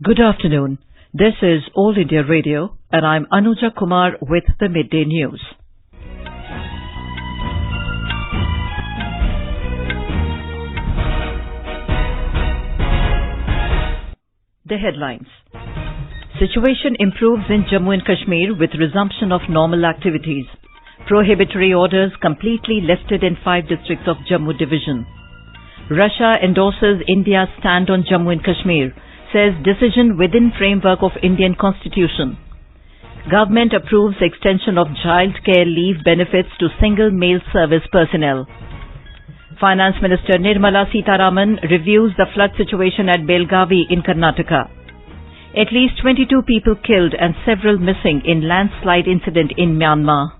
Good afternoon. This is All India Radio and I'm Anuja Kumar with the Midday News. The headlines. Situation improves in Jammu and Kashmir with resumption of normal activities. Prohibitory orders completely lifted in 5 districts of Jammu division. Russia endorses India's stand on Jammu and Kashmir, says decision within framework of Indian Constitution. Government approves extension of child care leave benefits to single male service personnel. Finance Minister Nirmala Sitharaman reviews the flood situation at Belagavi in Karnataka. At least 22 people killed and several missing in landslide incident in Myanmar.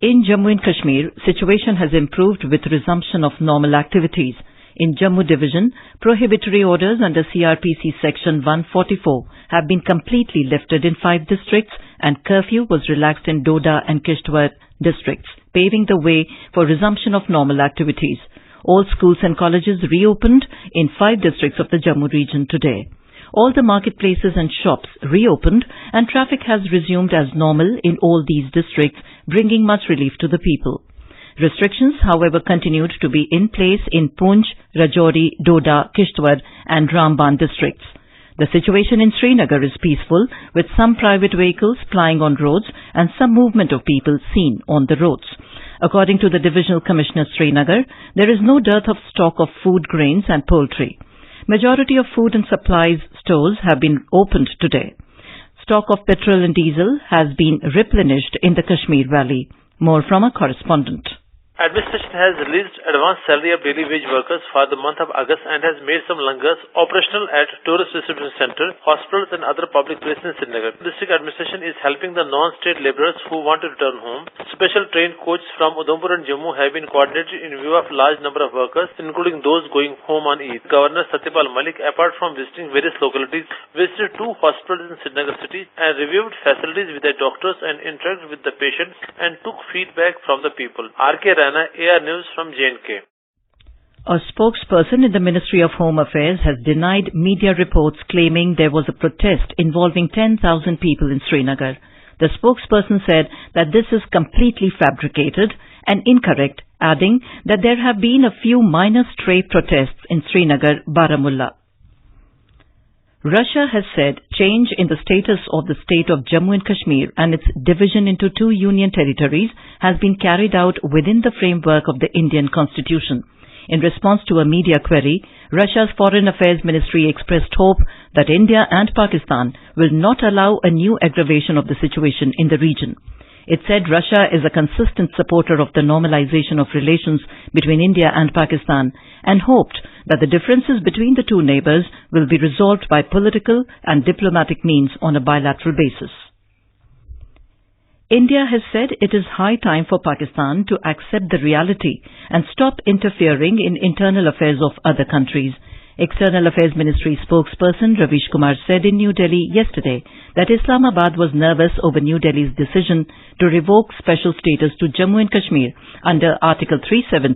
In Jammu and Kashmir, situation has improved with resumption of normal activities. In Jammu division, prohibitory orders under CRPC section 144 have been completely lifted in 5 districts and curfew was relaxed in Doda and Kishtwar districts, paving the way for resumption of normal activities. All schools and colleges reopened in 5 districts of the Jammu region today. All the marketplaces and shops reopened and traffic has resumed as normal in all these districts, bringing much relief to the people. Restrictions, however, continued to be in place in Poonch, Rajouri, Doda, Kishtwar and Ramban districts. The situation in Srinagar is peaceful, with some private vehicles plying on roads and some movement of people seen on the roads. According to the Divisional Commissioner Srinagar, there is no dearth of stock of food, grains and poultry. Majority of food and supplies stores have been opened today. Stock of petrol and diesel has been replenished in the Kashmir Valley. More from a correspondent. Administration has released advance salary of daily wage workers for the month of August and has made some langars operational at tourist distribution center, hospitals and other public places in Srinagar. District administration is helping the non-state labourers who want to return home. Special train coaches from Udhampur and Jammu have been coordinated in view of large number of workers, including those going home on Eid. Governor Satyapal Malik, apart from visiting various localities, visited 2 hospitals in Srinagar city and reviewed facilities with the doctors and interacted with the patients and took feedback from the people. R.K. AR News from J&K. A spokesperson in the Ministry of Home Affairs has denied media reports claiming there was a protest involving 10,000 people in Srinagar. The spokesperson said that this is completely fabricated and incorrect, adding that there have been a few minor stray protests in Srinagar, Baramulla. Russia has said change in the status of the state of Jammu and Kashmir and its division into 2 union territories has been carried out within the framework of the Indian Constitution. In response to a media query, Russia's Foreign Affairs Ministry expressed hope that India and Pakistan will not allow a new aggravation of the situation in the region. It said Russia is a consistent supporter of the normalization of relations between India and Pakistan and hoped that the differences between the 2 neighbors will be resolved by political and diplomatic means on a bilateral basis. India has said it is high time for Pakistan to accept the reality and stop interfering in internal affairs of other countries. External Affairs Ministry spokesperson Ravish Kumar said in New Delhi yesterday that Islamabad was nervous over New Delhi's decision to revoke special status to Jammu and Kashmir under Article 370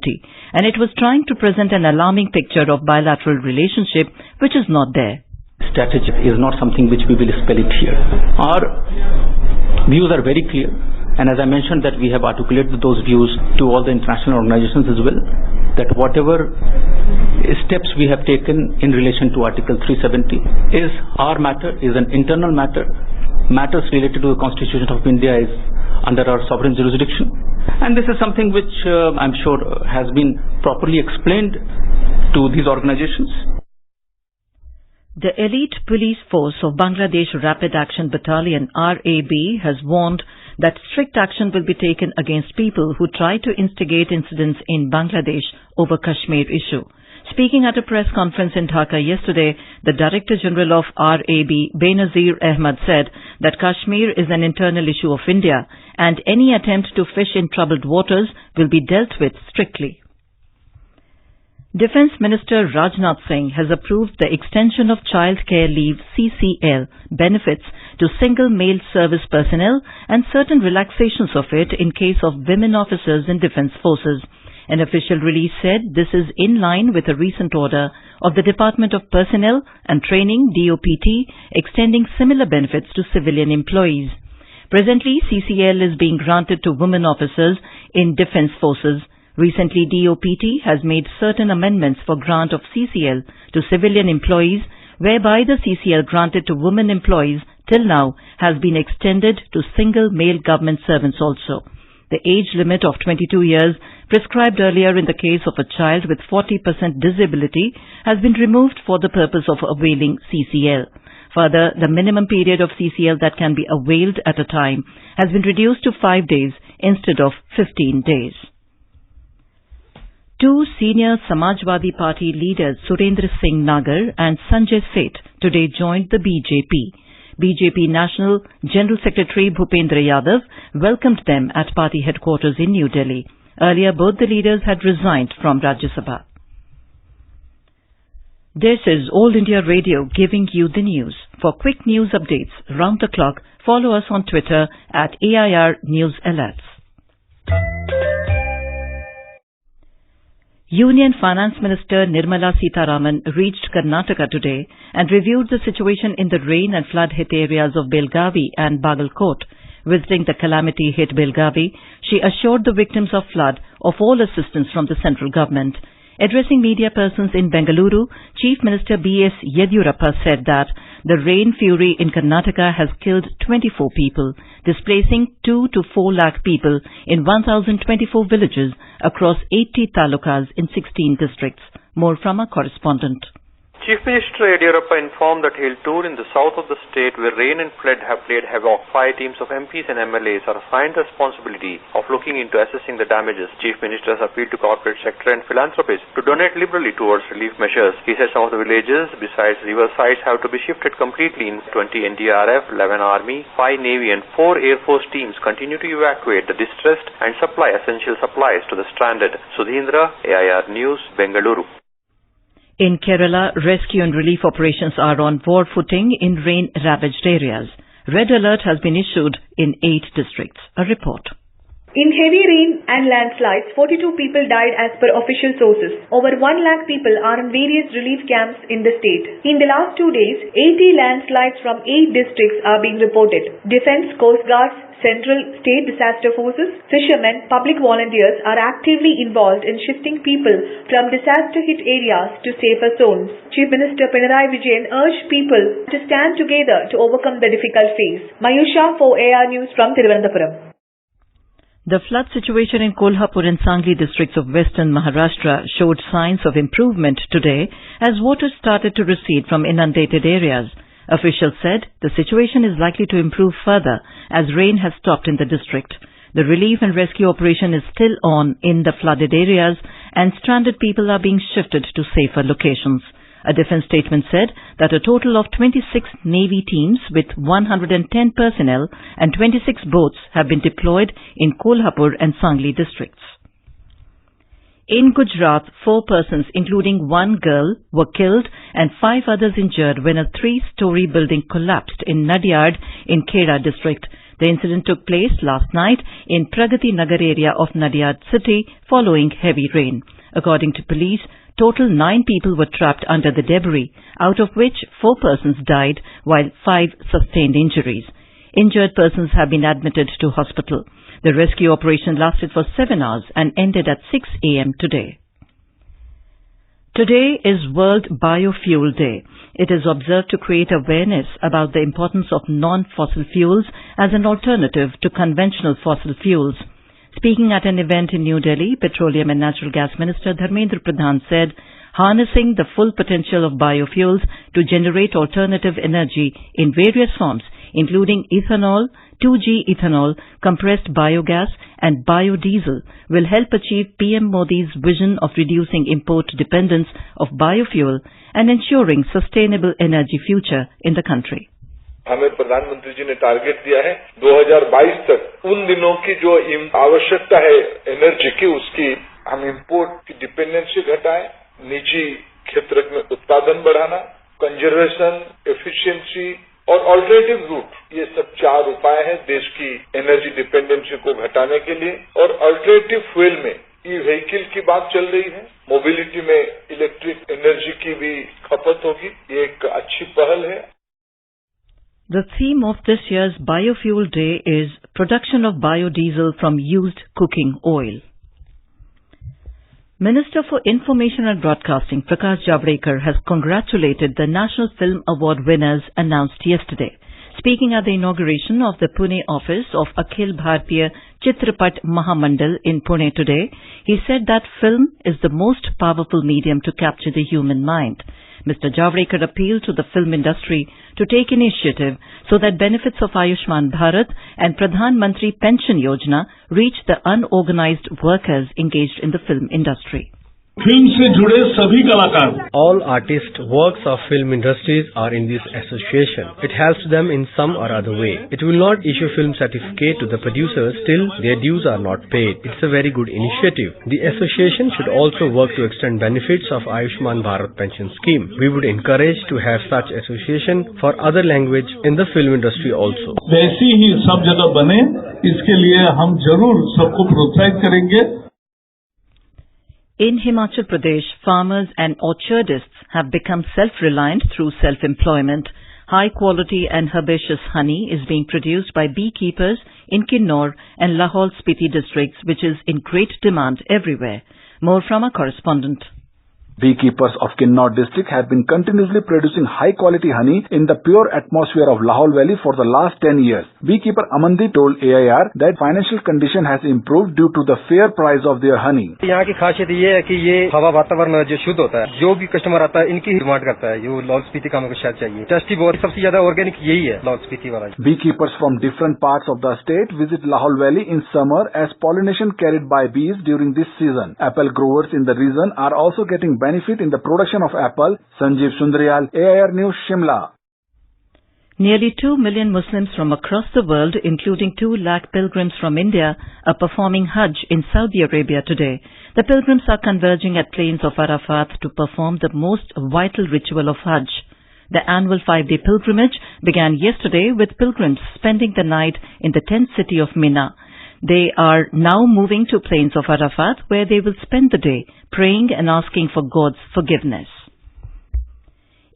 and it was trying to present an alarming picture of bilateral relationship which is not there. Strategy is not something which we will spell it here. Our views are very clear and as I mentioned that we have articulated those views to all the international organizations as well, that whatever steps we have taken in relation to Article 370 is our matter, is an internal matter. Matters related to the Constitution of India is under our sovereign jurisdiction. And this is something which I'm sure has been properly explained to these organizations. The elite police force of Bangladesh Rapid Action Battalion RAB has warned that strict action will be taken against people who try to instigate incidents in Bangladesh over Kashmir issue. Speaking at a press conference in Dhaka yesterday, the Director General of RAB, Benazir Ahmad, said that Kashmir is an internal issue of India and any attempt to fish in troubled waters will be dealt with strictly. Defence Minister Rajnath Singh has approved the extension of Child Care Leave (CCL) benefits to single male service personnel and certain relaxations of it in case of women officers in defence forces. An official release said this is in line with a recent order of the Department of Personnel and Training (DOPT) extending similar benefits to civilian employees. Presently, CCL is being granted to women officers in defence forces. Recently, DOPT has made certain amendments for grant of CCL to civilian employees, whereby the CCL granted to women employees till now has been extended to single male government servants also. The age limit of 22 years prescribed earlier in the case of a child with 40% disability has been removed for the purpose of availing CCL. Further, the minimum period of CCL that can be availed at a time has been reduced to 5 days instead of 15 days. Two senior Samajwadi Party leaders, Surendra Singh Nagar and Sanjay Seth, today joined the BJP. BJP National General Secretary Bhupendra Yadav welcomed them at party headquarters in New Delhi. Earlier, both the leaders had resigned from Rajya Sabha. This is All India Radio giving you the news. For quick news updates round the clock, follow us on Twitter at AIR News Alerts. Union Finance Minister Nirmala Sitharaman reached Karnataka today and reviewed the situation in the rain and flood-hit areas of Belagavi and Bagalkot. Visiting the calamity-hit Belagavi, she assured the victims of flood of all assistance from the central government. Addressing media persons in Bengaluru, Chief Minister B.S. Yediyurappa said that the rain fury in Karnataka has killed 24 people, displacing 2 to 4 lakh people in 1,024 villages across 80 talukas in 16 districts. More from our correspondent. Chief Minister Yediyurappa informed that he'll tour in the south of the state where rain and flood have played havoc. 5 teams of MPs and MLAs are assigned the responsibility of looking into assessing the damages. Chief Minister has appealed to corporate sector and philanthropists to donate liberally towards relief measures. He said some of the villages besides river sites have to be shifted completely. In 20 NDRF, 11 Army, 5 Navy and 4 Air Force teams continue to evacuate the distressed and supply essential supplies to the stranded. Sudhindra, AIR News, Bengaluru. In Kerala, rescue and relief operations are on war footing in rain-ravaged areas. Red alert has been issued in 8 districts. A report. In heavy rain and landslides, 42 people died as per official sources. Over 1 lakh people are in various relief camps in the state. In the last 2 days, 80 landslides from 8 districts are being reported. Defence, Coast Guards, Central State Disaster Forces, fishermen, public volunteers are actively involved in shifting people from disaster-hit areas to safer zones. Chief Minister Pinarayi Vijayan urged people to stand together to overcome the difficult phase. Mayusha for AR News from Thiruvananthapuram. The flood situation in Kolhapur and Sangli districts of western Maharashtra showed signs of improvement today as water started to recede from inundated areas. Officials said the situation is likely to improve further as rain has stopped in the district. The relief and rescue operation is still on in the flooded areas and stranded people are being shifted to safer locations. A defense statement said that a total of 26 Navy teams with 110 personnel and 26 boats have been deployed in Kolhapur and Sangli districts. In Gujarat, 4 persons, including 1 girl, were killed and 5 others injured when a 3-story building collapsed in Nadyad in Kheda district. The incident took place last night in Pragati Nagar area of Nadyad city following heavy rain. According to police, total 9 people were trapped under the debris, out of which 4 persons died while 5 sustained injuries. Injured persons have been admitted to hospital. The rescue operation lasted for 7 hours and ended at 6 a.m. today. Today is World Biofuel Day. It is observed to create awareness about the importance of non-fossil fuels as an alternative to conventional fossil fuels. Speaking at an event in New Delhi, Petroleum and Natural Gas Minister Dharmendra Pradhan said, harnessing the full potential of biofuels to generate alternative energy in various forms, including ethanol, 2G ethanol, compressed biogas and biodiesel, will help achieve PM Modi's vision of reducing import dependence of biofuel and ensuring sustainable energy future in the country. हमें प्रधानमंत्री जी ने target दिया है 2022 तक उन दिनों की जो आवश्यकता है एनर्जी की उसकी हम इंपोर्ट की डिपेंडेंसी घटाएं, निजी क्षेत्र में उत्पादन बढ़ाना, कंजर्वेशन, एफिशिएंसी और ऑल्टरनेटिव रूट, ये सब 4 उपाय हैं देश की एनर्जी डिपेंडेंसी को घटाने के लिए और ऑल्टरनेटिव फ्यूल में ई व्हीकल की बात चल रही है, मोबिलिटी में इलेक्ट्रिक एनर्जी की भी खपत होगी, ये एक अच्छी पहल है. The theme of this year's Biofuel Day is Production of Biodiesel from Used Cooking Oil. Minister for Information and Broadcasting Prakash Javadekar has congratulated the National Film Award winners announced yesterday. Speaking at the inauguration of the Pune office of Akhil Bharatiya Chitrapat Mahamandal in Pune today, he said that film is the most powerful medium to capture the human mind. Mr. Javadekar appealed to the film industry to take initiative so that benefits of Ayushman Bharat and Pradhan Mantri Pension Yojana reach the unorganized workers engaged in the film industry. Film से जुड़े सभी कलाकार. All artists, works of film industries are in this association. It helps them in some or other way. It will not issue film certificate to the producers till their dues are not paid. It's a very good initiative. The association should also work to extend benefits of Ayushman Bharat pension scheme. We would encourage to have such association for other language in the film industry also. वैसी ही सब जगह बने, इसके लिए हम जरूर सबको प्रोत्साहित करेंगे. In Himachal Pradesh, farmers and orchardists have become self-reliant through self-employment. High-quality and herbaceous honey is being produced by beekeepers in Kinnor and Lahaul Spiti districts, which is in great demand everywhere. More from our correspondent. Beekeepers of Kinnauр district have been continuously producing high-quality honey in the pure atmosphere of Lahaul Valley for the last 10 years. Beekeeper Amandi told AIR that financial condition has improved due to the fair price of their honey. यहाँ की खासियत ये है कि ये हवा वातावरण जो शुद्ध होता है, जो भी कस्टमर आता है इनकी डिमांड करता है, जो लाहौल स्पीति का हमको शायद चाहिए. टेस्टी बहुत सबसे ज्यादा ऑर्गेनिक यही है लाहौल स्पीति वाला. Beekeepers from different parts of the state visit Lahaul Valley in summer as pollination carried by bees during this season. Apple growers in the region are also getting benefit in the production of apple. Sanjeev Sundaryal, AIR News, Shimla. Nearly 2 million Muslims from across the world, including 2 lakh pilgrims from India, are performing Hajj in Saudi Arabia today. The pilgrims are converging at plains of Arafat to perform the most vital ritual of Hajj. The annual 5-day pilgrimage began yesterday with pilgrims spending the night in the tent city of Mina. They are now moving to plains of Arafat, where they will spend the day praying and asking for God's forgiveness.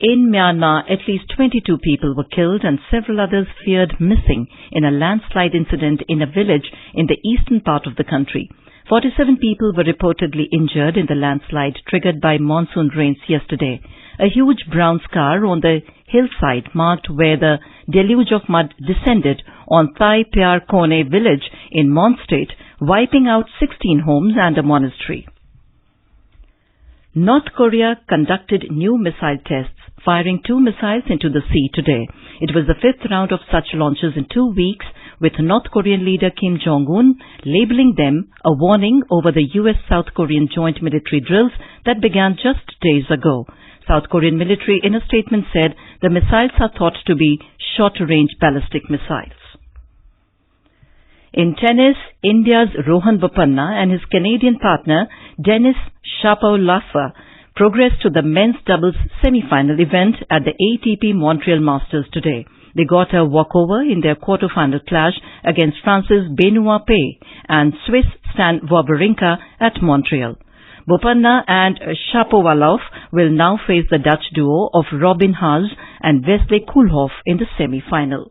In Myanmar, at least 22 people were killed and several others feared missing in a landslide incident in a village in the eastern part of the country. 47 people were reportedly injured in the landslide triggered by monsoon rains yesterday. A huge brown scar on the hillside marked where the deluge of mud descended on Thai Pyar Kone village in Mon State, wiping out 16 homes and a monastery. North Korea conducted new missile tests, firing 2 missiles into the sea today. It was the 5th round of such launches in 2 weeks, with North Korean leader Kim Jong-un labeling them a warning over the US-South Korean joint military drills that began just days ago. South Korean military in a statement said the missiles are thought to be short-range ballistic missiles. In tennis, India's Rohan Bopanna and his Canadian partner Denis Shapovalov progressed to the men's doubles semi-final event at the ATP Montreal Masters today. They got a walkover in their quarter-final clash against France's Benoit Paire and Swiss Stan Wawrinka at Montreal. Bopanna and Shapovalov will now face the Dutch duo of Robin Haas and Wesley Koolhof in the semi-final.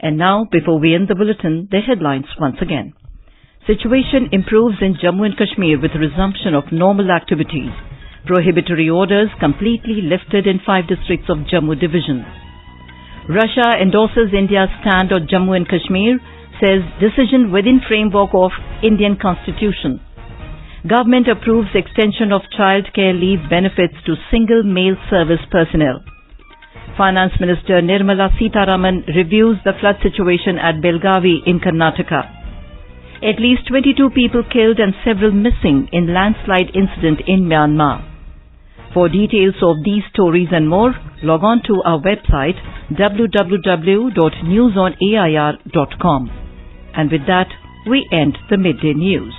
And now, before we end the bulletin, the headlines once again. Situation improves in Jammu and Kashmir with resumption of normal activities. Prohibitory orders completely lifted in 5 districts of Jammu division. Russia endorses India's stand on Jammu and Kashmir, says decision within framework of Indian Constitution. Government approves extension of child care leave benefits to single male service personnel. Finance Minister Nirmala Sitharaman reviews the flood situation at Belagavi in Karnataka. At least 22 people killed and several missing in landslide incident in Myanmar. For details of these stories and more, log on to our website www.newsonair.com. And with that, we end the Midday News.